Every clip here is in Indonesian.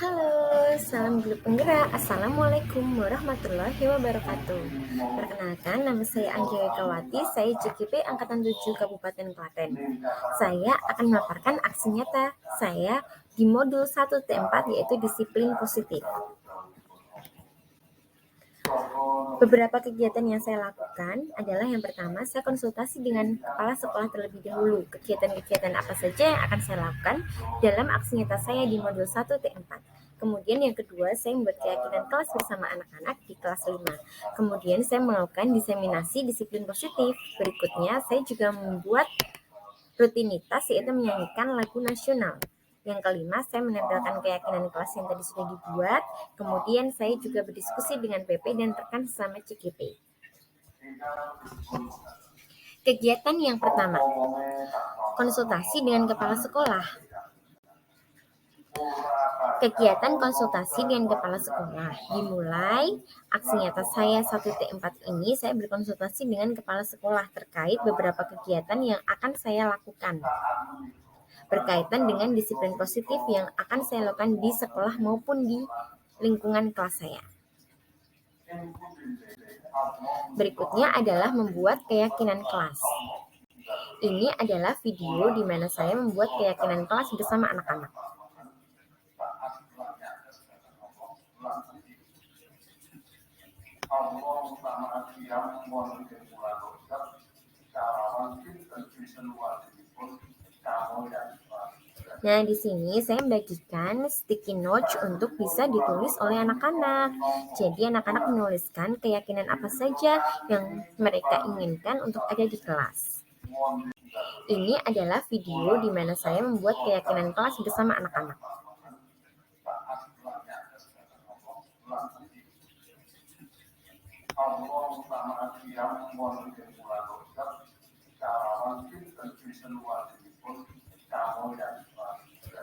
Halo, salam guru penggerak. Assalamualaikum warahmatullahi wabarakatuh. Perkenalkan, nama saya Anjali Kawati. Saya JKP Angkatan 7 Kabupaten Klaten. Saya akan memaparkan aksi nyata saya di modul 1T4, yaitu disiplin positif. Beberapa kegiatan yang saya lakukan adalah yang pertama, saya konsultasi dengan kepala sekolah terlebih dahulu. Kegiatan-kegiatan apa saja yang akan saya lakukan dalam aksi nyata saya di modul 1T4. Kemudian yang kedua, saya membuat keyakinan kelas bersama anak-anak di kelas 5. Kemudian saya melakukan diseminasi disiplin positif. Berikutnya, saya juga membuat rutinitas, yaitu menyanyikan lagu nasional. Yang kelima, saya menempelkan keyakinan kelas yang tadi sudah dibuat. Kemudian saya juga berdiskusi dengan PP dan rekan sesama CKP. Kegiatan yang pertama, konsultasi dengan kepala sekolah. Kegiatan konsultasi dengan kepala sekolah dimulai aksi nyata saya 1T4 ini. Saya berkonsultasi dengan kepala sekolah terkait beberapa kegiatan yang akan saya lakukan berkaitan dengan disiplin positif yang akan saya lakukan di sekolah maupun di lingkungan kelas saya. Berikutnya adalah membuat keyakinan kelas. Ini adalah video di mana saya membuat keyakinan kelas bersama anak-anak. Nah, di sini saya membagikan sticky note untuk bisa ditulis oleh anak-anak. Jadi, anak-anak menuliskan keyakinan apa saja yang mereka inginkan untuk ada di kelas. Ini adalah video di mana saya membuat keyakinan kelas bersama anak-anak.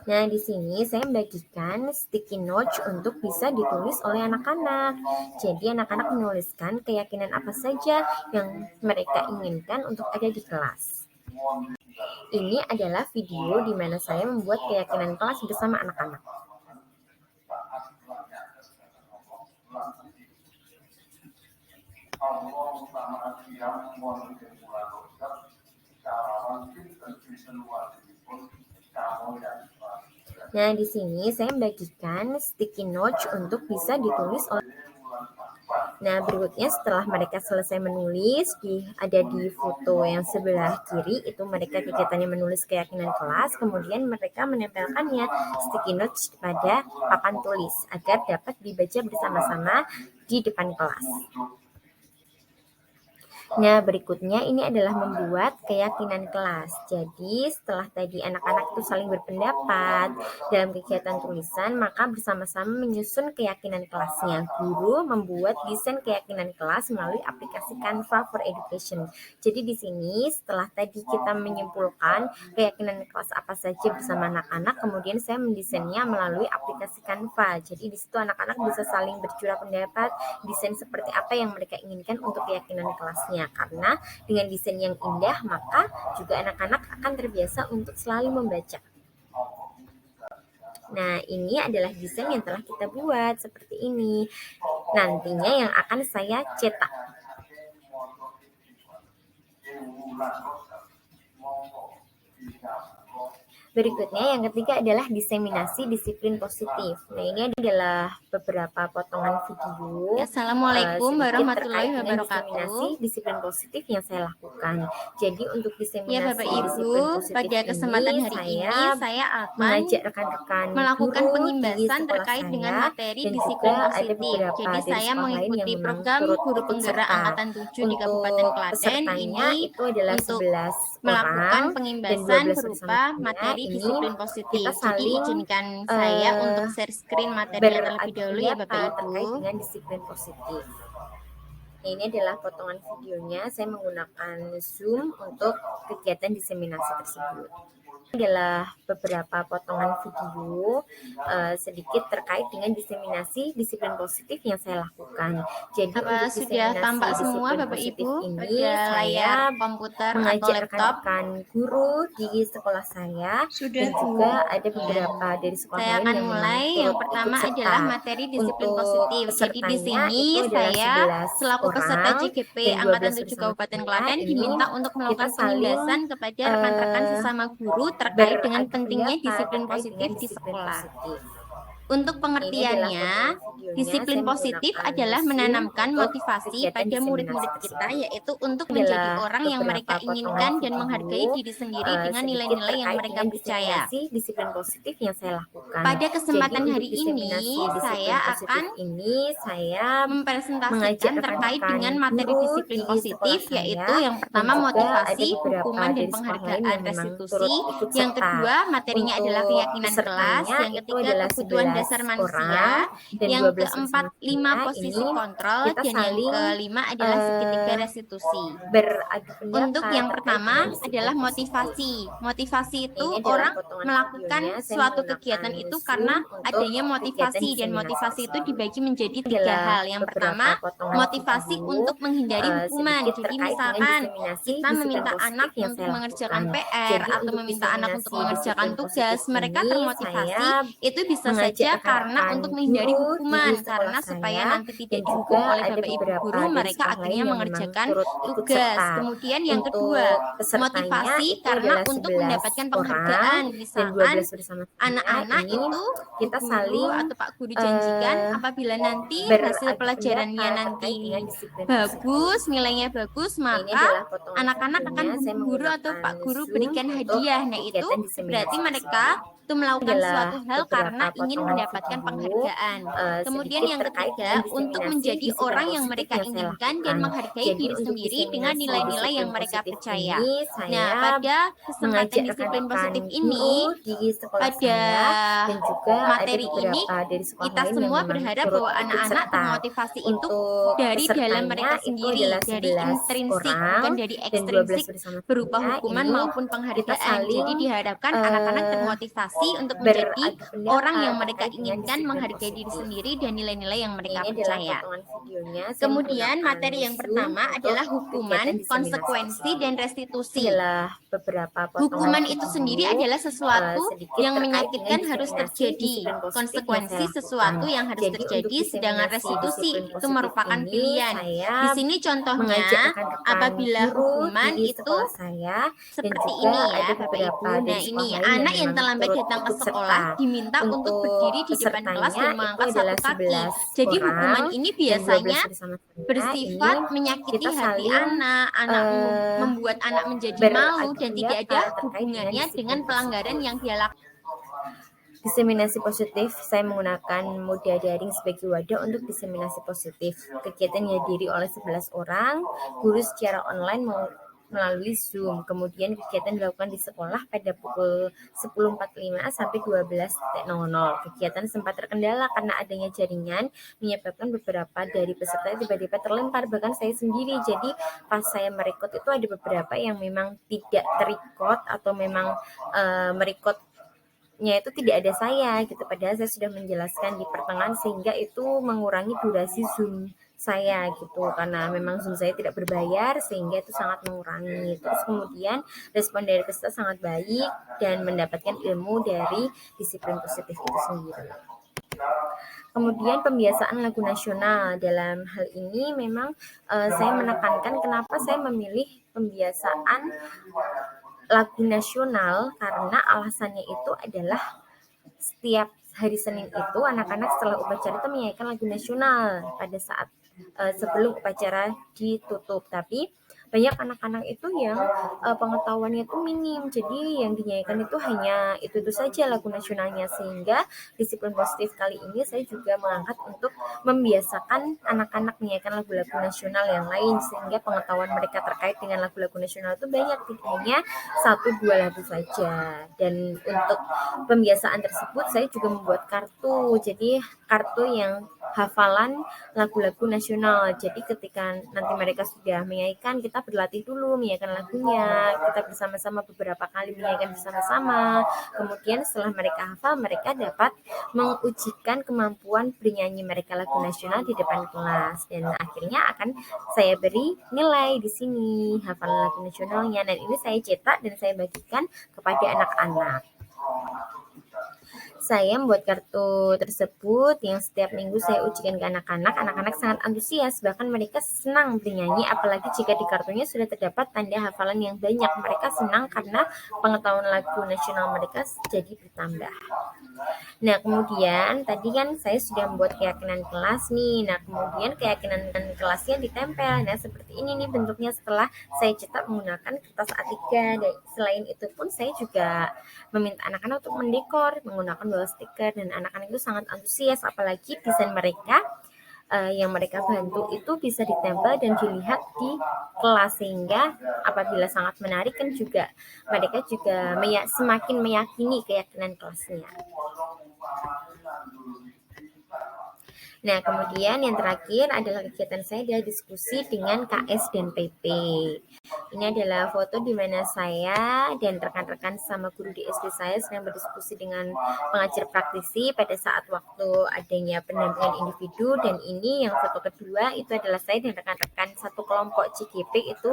Nah, di sini saya membagikan sticky note untuk bisa ditulis oleh anak-anak. Jadi, anak-anak menuliskan keyakinan apa saja yang mereka inginkan untuk ada di kelas. Ini adalah video di mana saya membuat keyakinan kelas bersama anak-anak. Nah, di sini saya membagikan sticky note untuk bisa ditulis oleh. Nah, berikutnya setelah mereka selesai menulis, ada di foto yang sebelah kiri, itu mereka kegiatannya menulis keyakinan kelas, kemudian mereka menempelkannya sticky notes pada papan tulis agar dapat dibaca bersama-sama di depan kelas. Nah, berikutnya ini adalah membuat keyakinan kelas. Jadi, setelah tadi anak-anak itu saling berpendapat dalam kegiatan tulisan, maka bersama-sama menyusun keyakinan kelasnya. Guru membuat desain keyakinan kelas melalui aplikasi Canva for Education. Jadi, di sini setelah tadi kita menyimpulkan keyakinan kelas apa saja bersama anak-anak, kemudian saya mendesainnya melalui aplikasi Canva. Jadi, di situ anak-anak bisa saling bercurah pendapat, desain seperti apa yang mereka inginkan untuk keyakinan kelasnya. Karena dengan desain yang indah, maka juga anak-anak akan terbiasa untuk selalu membaca. Nah, ini adalah desain yang telah kita buat seperti ini. Nantinya yang akan saya cetak. Berikutnya yang ketiga adalah diseminasi disiplin positif. Nah, ini adalah beberapa potongan video Assalamualaikum warahmatullahi terkait dengan wabarakatuh. diseminasi disiplin positif yang saya lakukan. Jadi untuk diseminasi Ya Bapak Ibu, disiplin positif pada kesempatan hari ini saya akan mengajak rekan-rekan melakukan guru di pengimbasan sekolah terkait saya, dengan materi dan disiplin juga ada positif. beberapa Jadi dari saya sekolah lain yang mengikuti memang program turut Guru ikut Penggerak serta. Angkatan 7 di Kabupaten Untuk Klaten pesertanya ini itu adalah untuk 11 melakukan orang dan pengimbasan 12 berupa bersama materi ini disiplin kita positif. Jadi saling izinkan saya untuk share screen materinya terlebih beradu dahulu ya Bapak pendapat terkait Ibu. dengan disiplin positif. Nah, ini adalah potongan videonya. Saya menggunakan Zoom untuk kegiatan diseminasi tersebut. adalah beberapa potongan video sedikit terkait dengan diseminasi disiplin positif yang saya lakukan. Jadi Apa untuk sudah diseminasi tampak semua disiplin Bapak positif Ibu ini pada layar saya komputer atau mengajak laptop? rekan-rekan guru di sekolah saya dan Sudah, Bu. juga ada Ya. beberapa dari sekolah Saya lain akan yang memang mulai. Yang turut ikut pertama adalah serta. materi disiplin Untuk positif. Jadi di pesertanya sini itu adalah saya 11 selaku peserta orang JGP dan Angkatan 12 7 bersama Kabupaten saya. Klaten Ini diminta untuk kita melakukan saling penindasan kepada rekan-rekan eh, sesama guru terkait dengan beradu pentingnya pendapat disiplin terkait dengan positif di disiplin sekolah. positif. Untuk Ini adalah pengertiannya, potongan videonya. disiplin Saya positif menggunakan adalah Zoom menanamkan untuk motivasi kegiatan pada diseminasi murid-murid kita, positif. yaitu untuk Ini menjadi adalah orang yang beberapa mereka potongan inginkan dan menghargai video diri sendiri dengan sedikit nilai-nilai yang terkait mereka dengan percaya. diseminasi disiplin positif yang saya lakukan. Pada Jadi kesempatan untuk hari diseminasi ini, disiplin saya positif akan ini saya mengajak mempresentasikan terkait dengan rekan-rekan materi guru disiplin di sekolah positif, yaitu saya yang dan pertama juga ada motivasi, beberapa hukuman, dan dari sekolah lain penghargaan yang memang turut restitusi. ikut Yang serta. kedua, materinya adalah Untuk keyakinan kelas. pesertanya Yang itu ketiga, adalah kebutuhan 11 dasar orang manusia. dan Yang 12 bersama keempat, 5 saya. posisi Ini kontrol. kita Dan yang saling kelima adalah segitiga eh, restitusi. beradu Untuk pendapat yang terkait dengan pertama adalah disiplin positif. motivasi. Motivasi itu Ini adalah orang potongan videonya. melakukan Saya suatu menggunakan kegiatan itu Zoom karena untuk adanya kegiatan motivasi, dan diseminasi motivasi itu positif. dibagi menjadi Ini 3 adalah hal. Yang beberapa pertama, potongan motivasi video untuk menghindari hukuman. sedikit Jadi terkait dengan misalkan diseminasi kita disiplin meminta positif anak yang untuk saya lakukan. mengerjakan PR Jadi atau untuk meminta anak untuk diseminasi disiplin mengerjakan positif tugas, mereka ini termotivasi saya itu bisa mengajak saja karena rekan-rekan untuk menghindari guru di hukuman, sekolah karena supaya saya nanti dan tidak dihukum juga oleh ada Bapak Ibu beberapa guru, dari mereka sekolah lain akhirnya yang memang mengerjakan turut ikut tugas. serta. Kemudian yang kedua, Untuk pesertanya motivasi itu karena adalah untuk 11 mendapatkan orang penghargaan. dan Misalkan 12 bersama saya. anak-anak Ini itu Bu kita Guru saling atau Pak Guru janjikan apabila nanti hasil beradu pelajarannya pendapat terkait dengan nanti disiplin positif. bagus, nilainya bagus, Nah, ini maka adalah potongan anak-anak akan videonya. Bu Saya Guru atau menggunakan Pak Guru Zoom berikan untuk hadiah. Nah, itu kegiatan berarti diseminasi positif. mereka itu melakukan Adalah suatu hal beberapa karena ingin potongan mendapatkan video penghargaan. Kemudian sedikit yang terkait dengan ketiga, untuk diseminasi menjadi disiplin orang yang positif mereka yang saya inginkan dan lakukan. menghargai Jadi diri untuk sendiri dengan diseminasi nilai-nilai yang disiplin mereka positif percaya. ini Nah, saya pada kesempatan mengajak disiplin rekan-rekan positif guru ini, di sekolah pada saya dan juga ada materi ini beberapa dari sekolah kita lain yang semua memang berharap turut bahwa ikut anak-anak serta. termotivasi itu Untuk dari dalam mereka pesertanya itu sendiri, adalah dari 11 intrinsik, bukan orang dari dan 12 ekstrinsik bersama berupa saya. hukuman Ini maupun kita penghargaan. saling Jadi diharapkan anak-anak eh, termotivasi untuk menjadi beradu orang pendapat yang mereka terkait dengan inginkan, disiplin menghargai diri positif. sendiri dan nilai-nilai yang mereka Ini adalah percaya. potongan videonya. Saya Kemudian menggunakan materi yang Zoom pertama untuk adalah kegiatan hukuman, diseminasi konsekuensi, positif. dan Ini restitusi. adalah beberapa potongan Hukuman itu sendiri video adalah sesuatu sedikit yang terkait dengan menyakitkan harus diseminasi terjadi. disiplin positif yang saya Konsekuensi lakukan. sesuatu yang harus Jadi untuk terjadi, sedangkan diseminasi restitusi disiplin itu positif merupakan ini pilihan. Di saya sini mengajak contohnya, rekan-rekan apabila guru hukuman di itu sekolah saya dan seperti ini juga ada ya Bapak beberapa Ibu. dari Nah, sekolah ini lain yang anak yang memang terlambat turut datang ke ikut sekolah serta. diminta untuk Untuk berdiri di depan kelas dan pesertanya itu mengangkat adalah satu kaki. 11 Jadi hukuman orang ini dan 12 biasanya bersama saya. Ini bersifat menyakiti kita hati saling anak, eh, membuat anak menjadi malu beradu dan tidak ada pendapat terkait dengan hubungannya disiplin dengan pelanggaran positif. yang dia lakukan. Diseminasi positif, saya menggunakan moda daring sebagai wadah untuk diseminasi positif. Kegiatan dihadiri oleh 11 orang, guru secara online melalui Zoom. Kemudian kegiatan dilakukan di sekolah pada pukul 10.45 sampai 12.00. Kegiatan sempat terkendala karena adanya jaringan, menyebabkan beberapa dari peserta tiba-tiba terlempar, bahkan saya sendiri. Jadi pas saya merekod itu ada beberapa yang memang tidak terikot atau memang merekod itu tidak ada saya gitu, padahal saya sudah menjelaskan di pertengahan sehingga itu mengurangi durasi Zoom saya gitu, karena memang Zoom saya tidak berbayar sehingga itu sangat mengurangi. Terus kemudian respon dari peserta sangat baik dan mendapatkan ilmu dari disiplin positif itu sendiri. Kemudian pembiasaan lagu nasional, dalam hal ini memang saya menekankan kenapa saya memilih pembiasaan lagu nasional, karena alasannya itu adalah setiap hari Senin itu anak-anak setelah upacara itu menyanyikan lagu nasional pada saat sebelum upacara ditutup. Tapi banyak anak-anak itu yang pengetahuannya itu minim, jadi yang dinyanyikan itu hanya itu saja lagu nasionalnya, sehingga disiplin positif kali ini saya juga mengangkat untuk membiasakan anak-anak menyanyikan lagu-lagu nasional yang lain, sehingga pengetahuan mereka terkait dengan lagu-lagu nasional itu banyak, tidak hanya 1-2 lagu saja. Dan untuk pembiasaan tersebut saya juga membuat kartu, jadi kartu yang hafalan lagu-lagu nasional. Jadi ketika nanti mereka sudah menyanyikan, kita kita berlatih dulu menyanyikan lagunya, kita bersama-sama beberapa kali menyanyikan bersama-sama. Kemudian setelah mereka hafal, mereka dapat mengujikan kemampuan bernyanyi mereka lagu nasional di depan kelas, dan akhirnya akan saya beri nilai di sini hafalan lagu nasionalnya, dan ini saya cetak dan saya bagikan kepada anak-anak. Saya membuat kartu tersebut yang setiap minggu saya ujikan ke anak-anak. Anak-anak sangat antusias, bahkan mereka senang bernyanyi, apalagi jika di kartunya sudah terdapat tanda hafalan yang banyak. Mereka senang karena pengetahuan lagu nasional mereka jadi bertambah. Nah, kemudian tadi kan saya sudah membuat keyakinan kelas nih. Nah, kemudian keyakinan kelasnya ditempel. Nah, seperti ini nih bentuknya setelah saya cetak menggunakan kertas A3. Dan selain itu pun saya juga meminta anak-anak untuk mendekor menggunakan bola stiker, dan anak-anak itu sangat antusias, apalagi desain mereka yang mereka bantu itu bisa ditempel dan dilihat di kelas, sehingga apabila sangat menarik kan juga mereka juga semakin meyakini keyakinan kelasnya. Nah, kemudian yang terakhir adalah kegiatan saya adalah diskusi dengan KS dan PP. Ini adalah foto di mana saya dan rekan-rekan sama guru di SD saya sedang berdiskusi dengan pengajar praktisi pada saat waktu adanya pendampingan individu, dan ini yang foto kedua itu adalah saya dan rekan-rekan satu kelompok CGP itu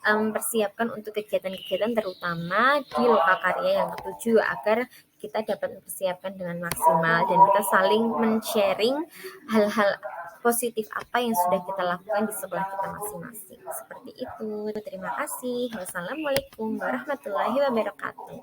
mempersiapkan untuk kegiatan-kegiatan terutama di lokakarya yang ketujuh, agar kita dapat mempersiapkan dengan maksimal dan kita saling men-sharing hal-hal positif apa yang sudah kita lakukan di sekolah kita masing-masing. Seperti itu. Terima kasih. Wassalamualaikum warahmatullahi wabarakatuh.